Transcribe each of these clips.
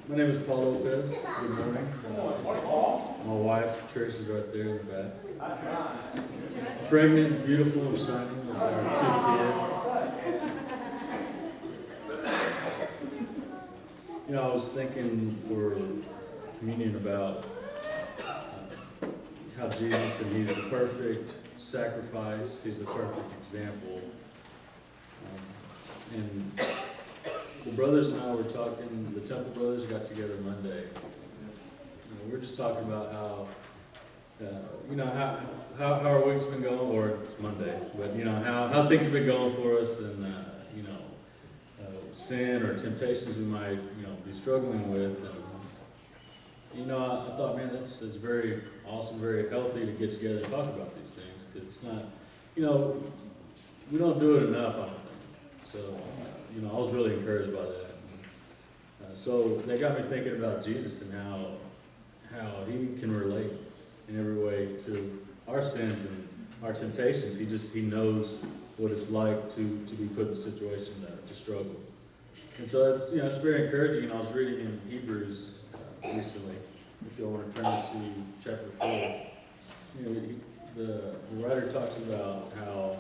My name is Paul Lopez. Good morning. My wife, Tracy's right there in the back. Pregnant, beautiful, and shining with our two kids. You know, I was thinking for communion about how Jesus, and He's the perfect sacrifice. He's the perfect example. And the brothers and I were talking, the Temple brothers got together Monday. We were just talking about how our week's been going, or it's Monday, but how things have been going for us, and sin or temptations we might be struggling with. And I thought, man, that's very awesome, very healthy to get together and talk about these things, because it's not, we don't do it enough, I don't think. So, I was really encouraged by that. So they got me thinking about Jesus and how He can relate in every way to our sins and our temptations. He knows what it's like to be put in a situation to struggle. And so it's very encouraging. I was reading in Hebrews recently. If you all want to turn to chapter 4, the writer talks about how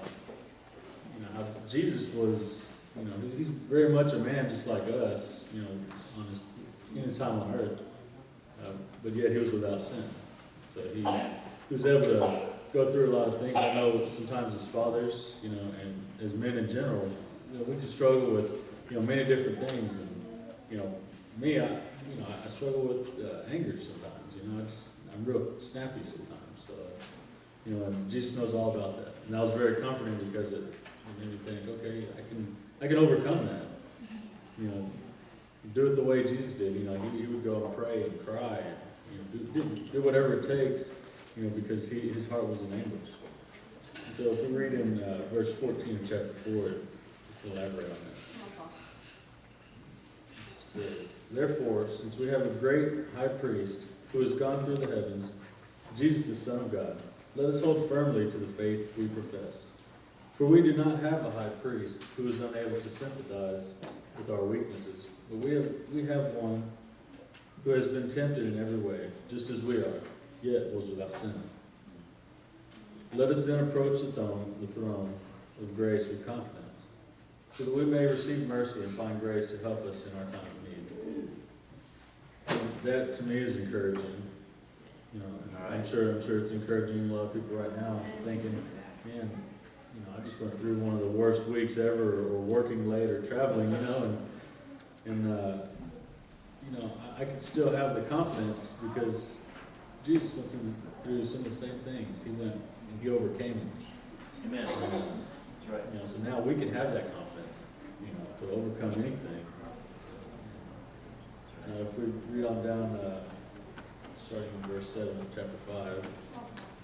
Jesus was. He's very much a man just like us, in his time on earth, but yet He was without sin. So he was able to go through a lot of things. I know sometimes as fathers, and as men in general, we can struggle with, many different things. And, me, I struggle with anger sometimes, I'm real snappy sometimes. So, and Jesus knows all about that. And that was very comforting because it made me think, okay, I can overcome that. Do it the way Jesus did. He would go and pray and cry and do whatever it takes, because his heart was in anguish. And so if we read in verse 14 of chapter 4, just elaborate on that. It says, "Therefore, since we have a great high priest who has gone through the heavens, Jesus the Son of God, let us hold firmly to the faith we profess. For we do not have a high priest who is unable to sympathize with our weaknesses, but we have one who has been tempted in every way, just as we are, yet was without sin. Let us then approach the throne of grace with confidence, so that we may receive mercy and find grace to help us in our time of need." And that to me is encouraging. And I'm sure it's encouraging a lot of people right now, thinking, man, I just went through one of the worst weeks ever, or working late, or traveling, and I can still have the confidence because Jesus went through some of the same things. He went and He overcame them. Amen. That's right. So now we can have that confidence, to overcome anything. If we read on down, starting in verse 7 of chapter 5, it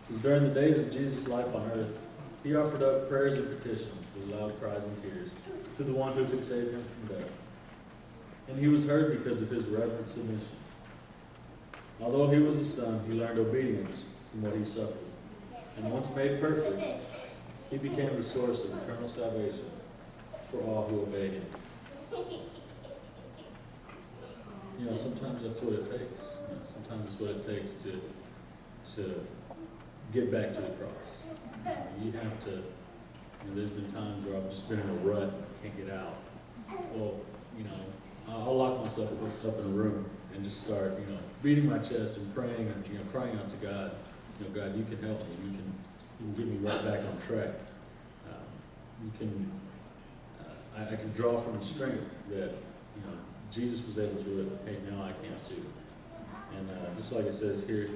says, "During the days of Jesus' life on earth, He offered up prayers and petitions with loud cries and tears to the one who could save Him from death. And He was heard because of His reverent submission. Although He was a son, He learned obedience from what He suffered. And once made perfect, He became the source of eternal salvation for all who obey Him." Sometimes that's what it takes. Sometimes it's what it takes to get back to the cross. You have to, there's been times where I've just been in a rut and can't get out. Well, I'll lock myself up in a room and just start, beating my chest and praying and, crying out to God. God, You can help me. You can get me right back on track. I can draw from the strength that, Jesus was able to do it. Hey, now I can too. And just like it says here,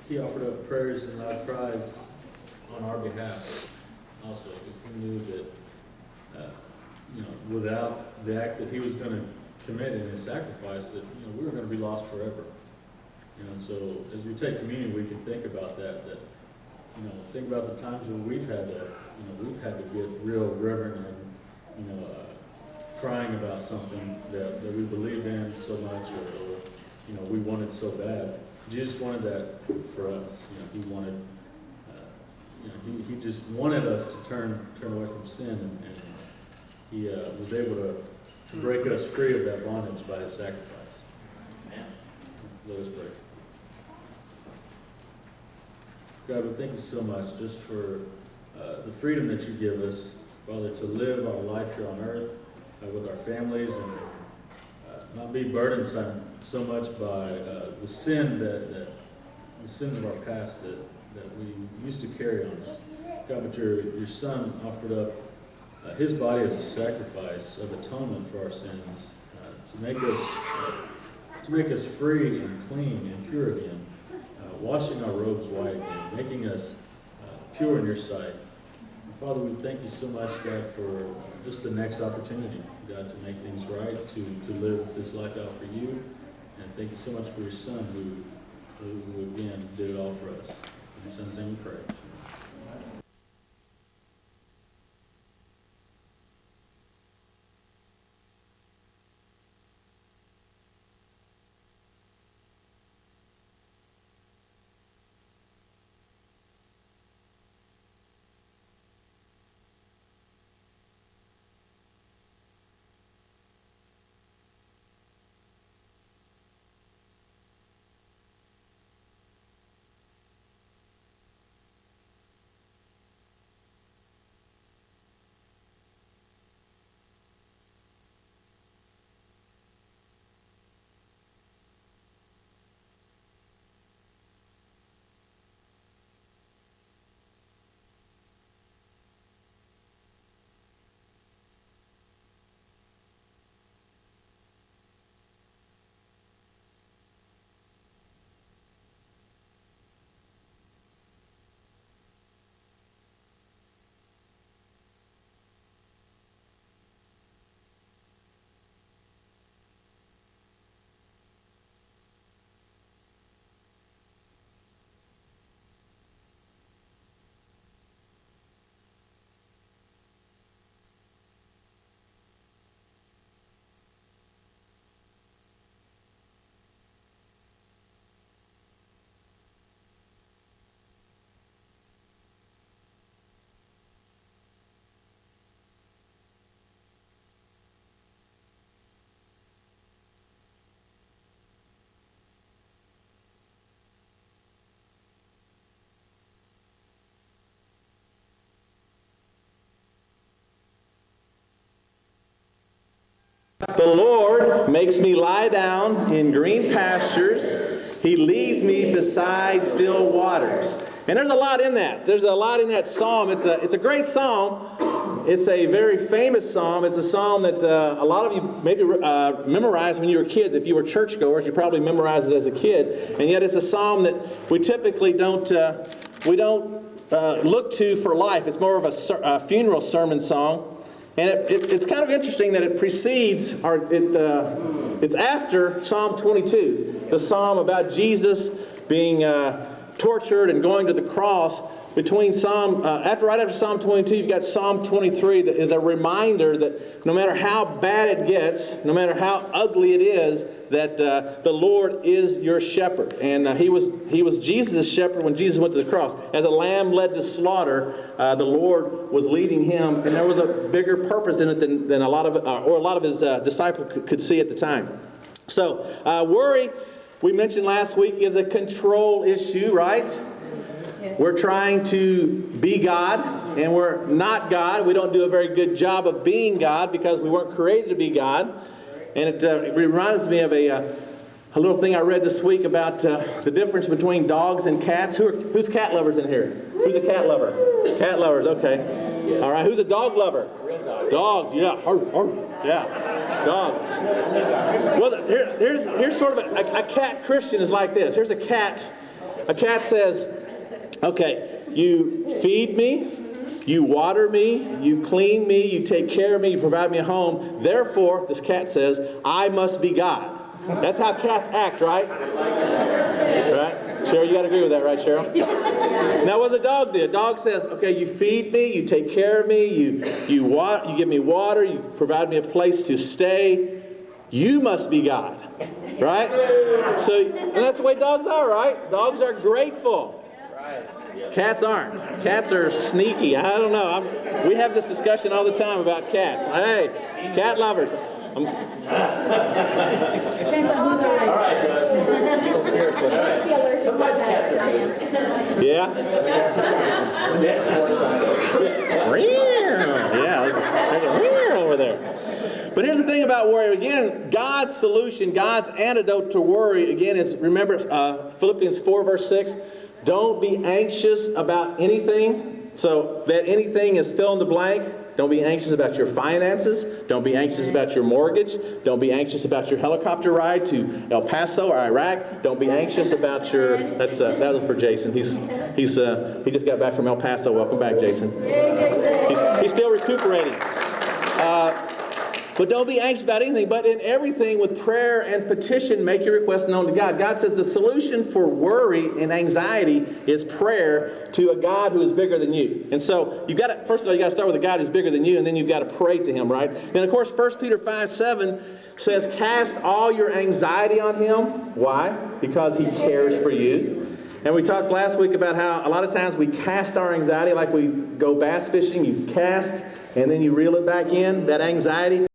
He offered up prayers and loud cries on our behalf also, because He knew that, without the act that He was going to commit in His sacrifice, that, we were going to be lost forever. So as we take communion, we can think about that, think about the times when we've had to get real reverent and, crying about something that we believed in so much, or we wanted so bad. Jesus wanted that for us. He wanted, He just wanted us to turn away from sin, and He was able to to break us free of that bondage by his sacrifice. Amen. Let us pray. God, we thank you so much just for the freedom that you give us, Father, to live our life here on earth with our families and not be burdened so much by the sin the sins of our past that we used to carry on us. God, but your Son offered up his body as a sacrifice of atonement for our sins to make us free and clean and pure again, washing our robes white again, making us pure in your sight. And Father, we thank you so much, God, for just the next opportunity, God, to make things right, to live this life out for you. And thank you so much for your Son who again did it all for us. In your Son's name we pray. The Lord makes me lie down in green pastures. He leads me beside still waters. And there's a lot in that. There's a lot in that psalm. It's a great psalm. It's a very famous psalm. It's a psalm that a lot of you maybe memorized when you were kids. If you were churchgoers, you probably memorized it as a kid. And yet it's a psalm that we typically don't look to for life. It's more of a funeral sermon song. And it's kind of interesting that it precedes, it's after Psalm 22, the psalm about Jesus being tortured and going to the cross. Right after Psalm 22, you've got Psalm 23 that is a reminder that no matter how bad it gets, no matter how ugly it is, that the Lord is your shepherd. And he was Jesus' shepherd when Jesus went to the cross. As a lamb led to slaughter, the Lord was leading him, and there was a bigger purpose in it than a lot of his disciples could see at the time. So worry, we mentioned last week, is a control issue, right? We're trying to be God, and we're not God. We don't do a very good job of being God because we weren't created to be God. And it reminds me of a little thing I read this week about the difference between dogs and cats. Who's cat lovers in here? Who's a cat lover? Cat lovers, okay. All right, who's a dog lover? Dogs, yeah. Yeah, dogs. Well, here's sort of a cat Christian is like this. Here's a cat. A cat says, okay, you feed me, you water me, you clean me, you take care of me, you provide me a home. Therefore, this cat says, I must be God. That's how cats act, right? Right? Cheryl, you got to agree with that, right, Cheryl? Now, what does a dog do? A dog says, okay, you feed me, you take care of me, you give me water, you provide me a place to stay. You must be God, right? And that's the way dogs are, right? Dogs are grateful. Cats aren't. Cats are sneaky. I don't know. We have this discussion all the time about cats. Hey, cat lovers. Depends on who they're All right, Doug. Must be allergic to Sometimes that, cats are Diane. Yeah? Yeah, there's a over there. But here's the thing about worry. Again, God's solution, God's antidote to worry, again, is, remember Philippians 4, verse 6, don't be anxious about anything. So that anything is fill in the blank. Don't be anxious about your finances. Don't be anxious about your mortgage. Don't be anxious about your helicopter ride to El Paso or Iraq. Don't be anxious about your, that was for Jason. He just got back from El Paso. Welcome back, Jason. He's still recuperating. But don't be anxious about anything, but in everything with prayer and petition, make your request known to God. God says the solution for worry and anxiety is prayer to a God who is bigger than you. And so you've got to, first of all, you got to start with a God who's bigger than you, and then you've got to pray to him, right? And of course, 1 Peter 5:7 says, cast all your anxiety on him. Why? Because he cares for you. And we talked last week about how a lot of times we cast our anxiety like we go bass fishing. You cast and then you reel it back in, that anxiety.